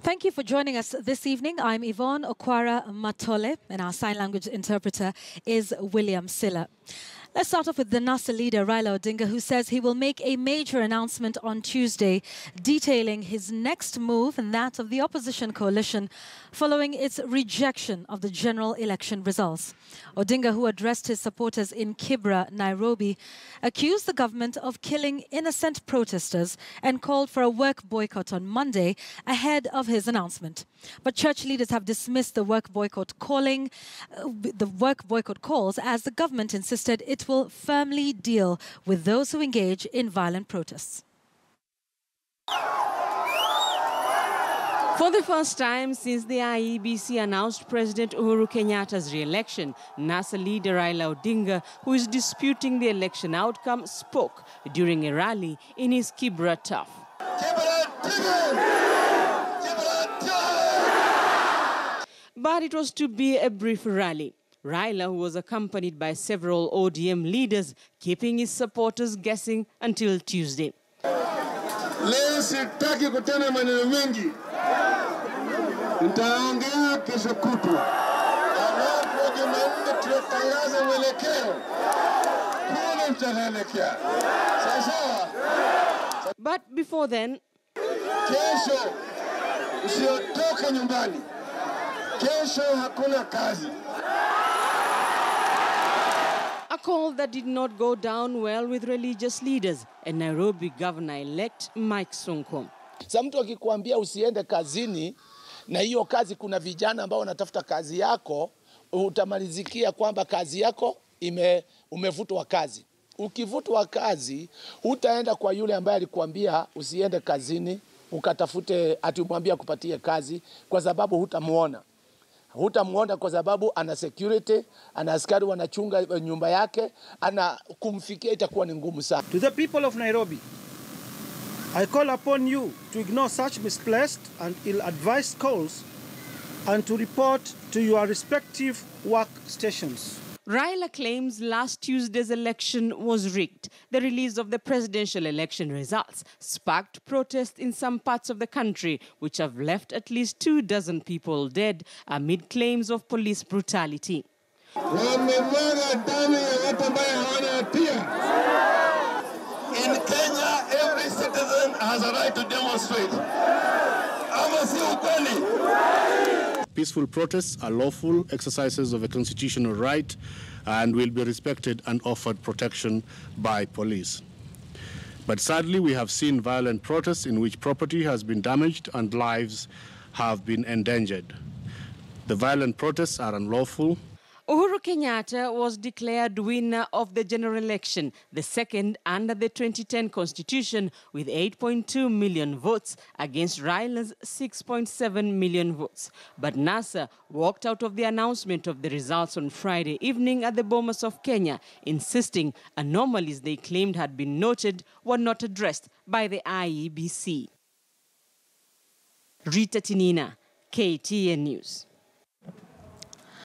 Thank you for joining us this evening. I'm Yvonne Okwara Matole, and our sign language interpreter is William Silla. Let's start off with the NASA leader, Raila Odinga, who says he will make a major announcement on Tuesday detailing his next move and that of the opposition coalition following its rejection of the general election results. Odinga, who addressed his supporters in Kibra, Nairobi, accused the government of killing innocent protesters and called for a work boycott on Monday ahead of his announcement. But church leaders have dismissed the work boycott calls as the government insisted it will firmly deal with those who engage in violent protests. For the first time since the IEBC announced President Uhuru Kenyatta's re-election, NASA leader Raila Odinga, who is disputing the election outcome, spoke during a rally in his Kibra turf. But it was to be a brief rally. Raila, who was accompanied by several ODM leaders, keeping his supporters guessing until Tuesday. Leo sitaki kutana maneno mengi. Nitaongea kesho kutwa. Alafu Jumanne tutatangaza mwelekeo. Kule tutaelekea. Sasa. But before then, kesho usiotoke nyumbani. Kesho hakuna kazi. A call that did not go down well with religious leaders and Nairobi Governor-elect Mike Sonko. Sasa mtu akikuambia usiende kazini na hiyo kazi kuna vijana ambao wanatafuta kazi yako, utamalizikia kwamba kazi yako umevutwa kazi. Ukivutwa kazi, utaenda kwa yule ambaye alikuambia usiende kazini, ukatafute atumwambia kupatie kazi kwa sababu hutamuona. Hutamuona kwa sababu ana security, ana askari wanachunga nyumba yake, ana kumfikia itakuwa ni ngumu sana. To the people of Nairobi, I call upon you to ignore such misplaced and ill-advised calls and to report to your respective work stations. Raila claims last Tuesday's election was rigged. The release of the presidential election results sparked protests in some parts of the country, which have left at least 24 people dead amid claims of police brutality. In Kenya, every citizen has a right to demonstrate. Peaceful protests are lawful exercises of a constitutional right and will be respected and offered protection by police. But sadly, we have seen violent protests in which property has been damaged and lives have been endangered. The violent protests are unlawful. Uhuru Kenyatta was declared winner of the general election, the second under the 2010 constitution, with 8.2 million votes against Raila's 6.7 million votes. But NASA walked out of the announcement of the results on Friday evening at the Bomas of Kenya, insisting anomalies they claimed had been noted were not addressed by the IEBC. Rita Tinina, KTN News.